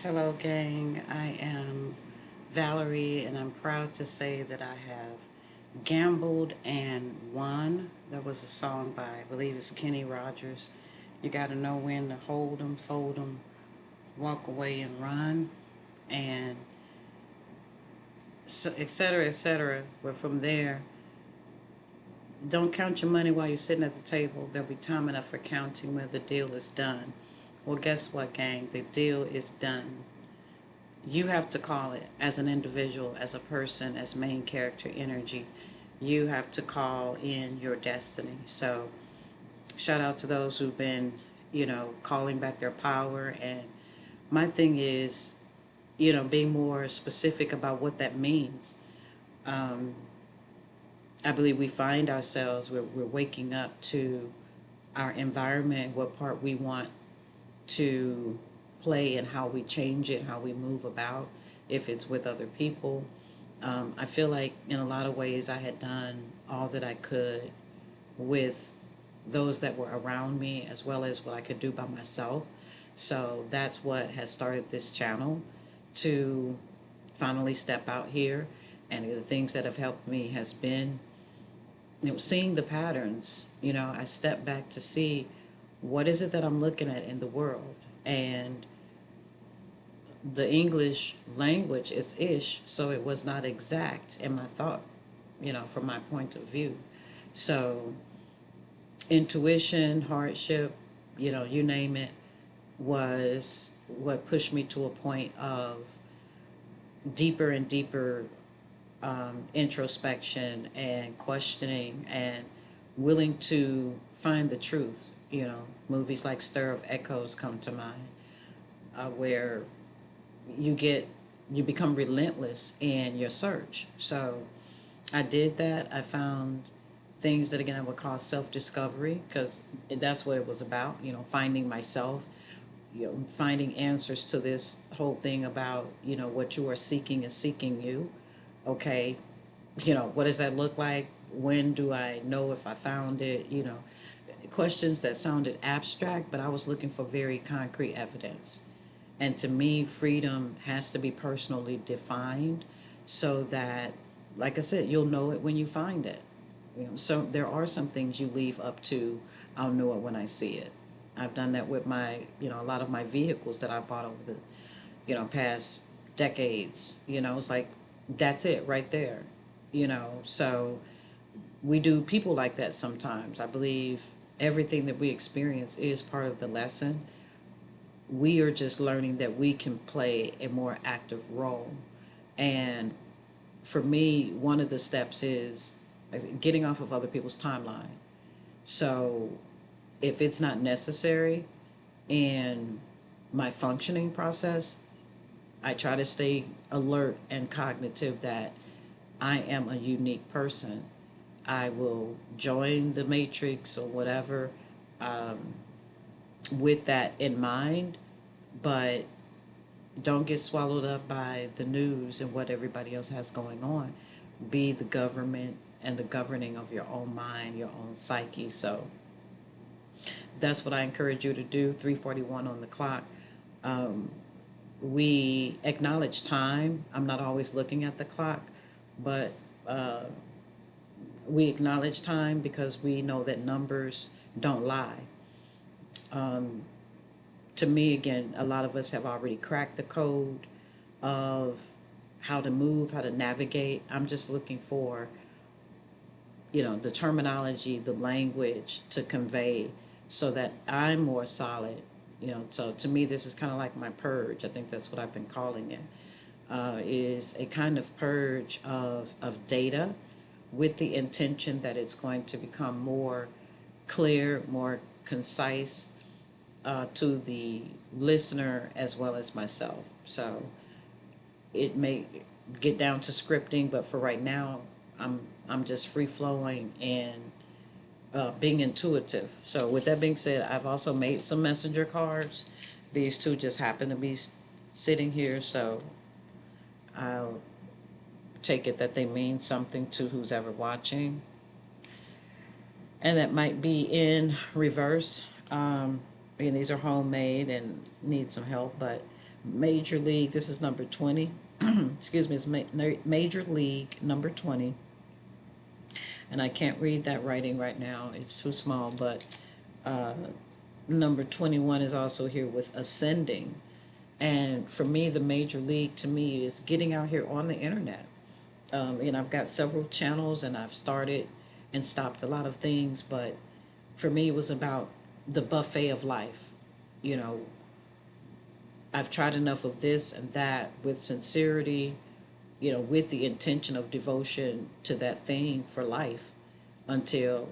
Hello, gang. I am Valerie, and I'm proud to say that I have gambled and won. There was a song by, I believe it's Kenny Rogers. You got to know when to hold 'em, fold 'em, walk away and run, and so, et cetera, et cetera. But from there, don't count your money while you're sitting at the table. There'll be time enough for counting when the deal is done. Well, guess what, gang? The deal is done. You have to call it as an individual, as a person, as main character energy. You have to call in your destiny. So, shout out to those who've been, calling back their power. And my thing is, being more specific about what that means. Um, I believe we find ourselves, we're waking up to our environment, what part we want to play and how we change it, how we move about, if it's with other people. I feel like in a lot of ways I had done all that I could with those that were around me as well as what I could do by myself. So that's what has started this channel to finally step out here. And the things that have helped me has been, seeing the patterns. I step back to see what is it that I'm looking at in the world. And the English language is ish, so it was not exact in my thought, from my point of view. So, intuition, hardship, you name it, was what pushed me to a point of deeper and deeper introspection and questioning and willing to find the truth. Movies like Stir of Echoes come to mind, where you get you become relentless in your search. So I did that. I found things that, again, I would call self-discovery, because that's what it was about, finding myself, finding answers to this whole thing about, what you are seeking is seeking you. Okay, what does that look like? When do I know if I found it? Questions that sounded abstract, but I was looking for very concrete evidence. And to me, freedom has to be personally defined so that, like I said, you'll know it when you find it. So there are some things you leave up to, I'll know it when I see it. I've done that with my, a lot of my vehicles that I bought over the, past decades. It's like, that's it right there. So we do people like that sometimes. I believe everything that we experience is part of the lesson. We are just learning that we can play a more active role. And for me, one of the steps is getting off of other people's timeline. So if it's not necessary in my functioning process, I try to stay alert and cognitive that I am a unique person. I will join the matrix or whatever, um, with that in mind, but don't get swallowed up by the news and what everybody else has going on. Be the government and the governing of your own mind, your own psyche. So that's what I encourage you to do. 3:41 on the clock. Um, we acknowledge time. I'm not always looking at the clock, but we acknowledge time because we know that numbers don't lie. Um, to me, again, a lot of us have already cracked the code of how to move, how to navigate. I'm just looking for, the terminology, the language to convey so that I'm more solid. So to me, this is kind of like my purge. I think that's what I've been calling it. Is a kind of purge of data with the intention that it's going to become more clear, more concise, to the listener as well as myself. So it may get down to scripting, but for right now, I'm just free flowing and being intuitive. So with that being said, I've also made some messenger cards. These two just happen to be sitting here, so I'll take it that they mean something to who's ever watching. And that might be in reverse. These are homemade and need some help, but Major League, this is number 20. Excuse me, it's Major League number 20. And I can't read that writing right now, it's too small, but uh, number 21 is also here with ascending. And for me, the major league to me is getting out here on the internet. And I've got several channels and I've started and stopped a lot of things, but for me, it was about the buffet of life. You know, I've tried enough of this and that with sincerity, with the intention of devotion to that thing for life until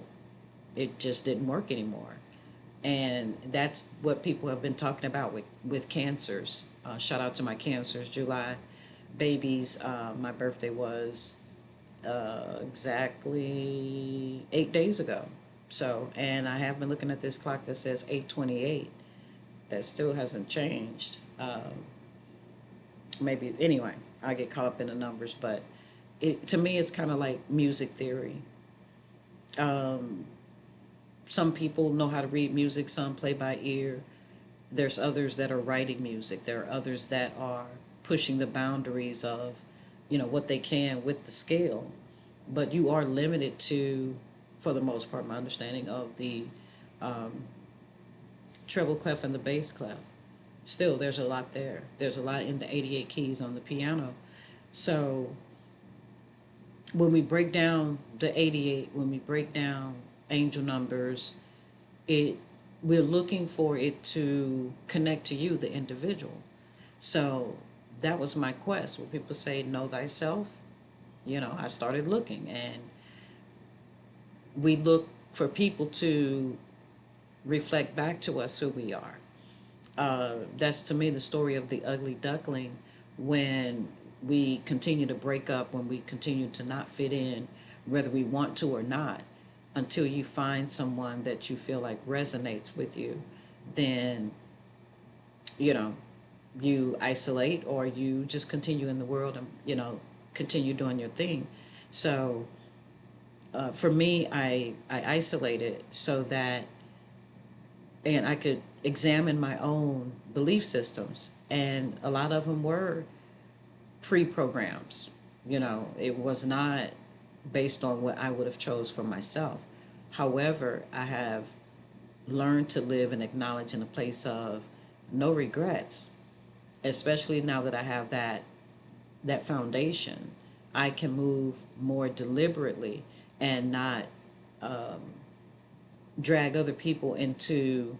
it just didn't work anymore. And that's what people have been talking about with cancers. Shout out to my cancers, July babies. My birthday was exactly 8 days ago. So, and I have been looking at this clock that says 8:28. That still hasn't changed. Maybe, anyway, I get caught up in the numbers, but to me, it's kind of like music theory. Um, some people know how to read music, some play by ear. There's others that are writing music. There are others that are pushing the boundaries of, what they can with the scale. But you are limited to, for the most part, my understanding of the um, treble clef and the bass clef. Still, there's a lot there. There's a lot in the 88 keys on the piano. So when we break down the 88, when we break down angel numbers, it we're looking for it to connect to you, the individual. So that was my quest. When people say know thyself, I started looking, and we look for people to reflect back to us who we are. That's to me the story of the ugly duckling. When we continue to break up, when we continue to not fit in, whether we want to or not, until you find someone that you feel like resonates with you, then, you know, you isolate or you just continue in the world and, continue doing your thing. So for me, I isolated so that, and I could examine my own belief systems. And a lot of them were pre-programs. It was not based on what I would have chose for myself. However, I have learned to live and acknowledge in a place of no regrets, especially now that I have that foundation. I can move more deliberately and not drag other people into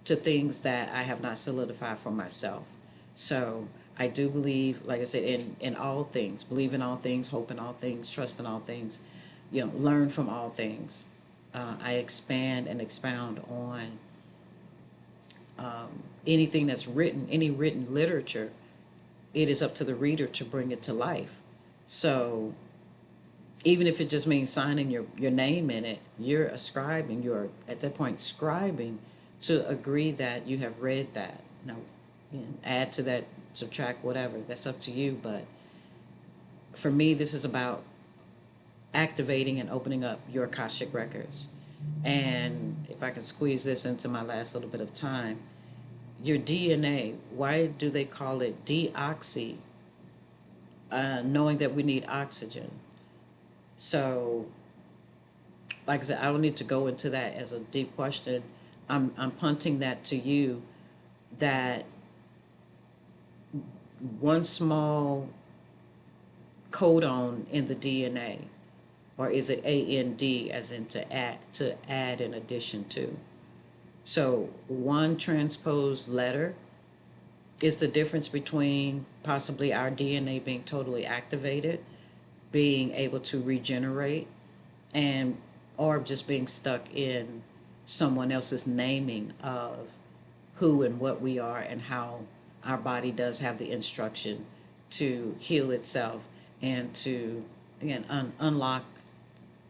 things that I have not solidified for myself. So I do believe, like I said, in all things, believe in all things, hope in all things, trust in all things, learn from all things. I expand and expound on anything that's written, any written literature. It is up to the reader to bring it to life. So even if it just means signing your name in it, you're ascribing, you're at that point scribing to agree that you have read that. Now, add to that, subtract, whatever, that's up to you. But for me, this is about activating and opening up your Akashic records. And if I can squeeze this into my last little bit of time, your DNA, why do they call it deoxy? Knowing that we need oxygen. So, like I said, I don't need to go into that as a deep question. I'm punting that to you, that one small codon in the DNA, or is it AND as in to add in addition to? So one transposed letter is the difference between possibly our DNA being totally activated, being able to regenerate, and or just being stuck in someone else's naming of who and what we are and how our body does have the instruction to heal itself and to, again, unlock,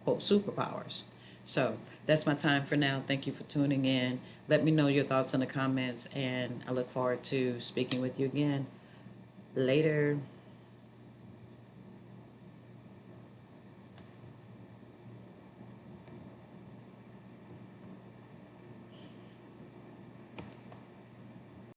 quote, superpowers. So that's my time for now. Thank you for tuning in. Let me know your thoughts in the comments, and I look forward to speaking with you again later.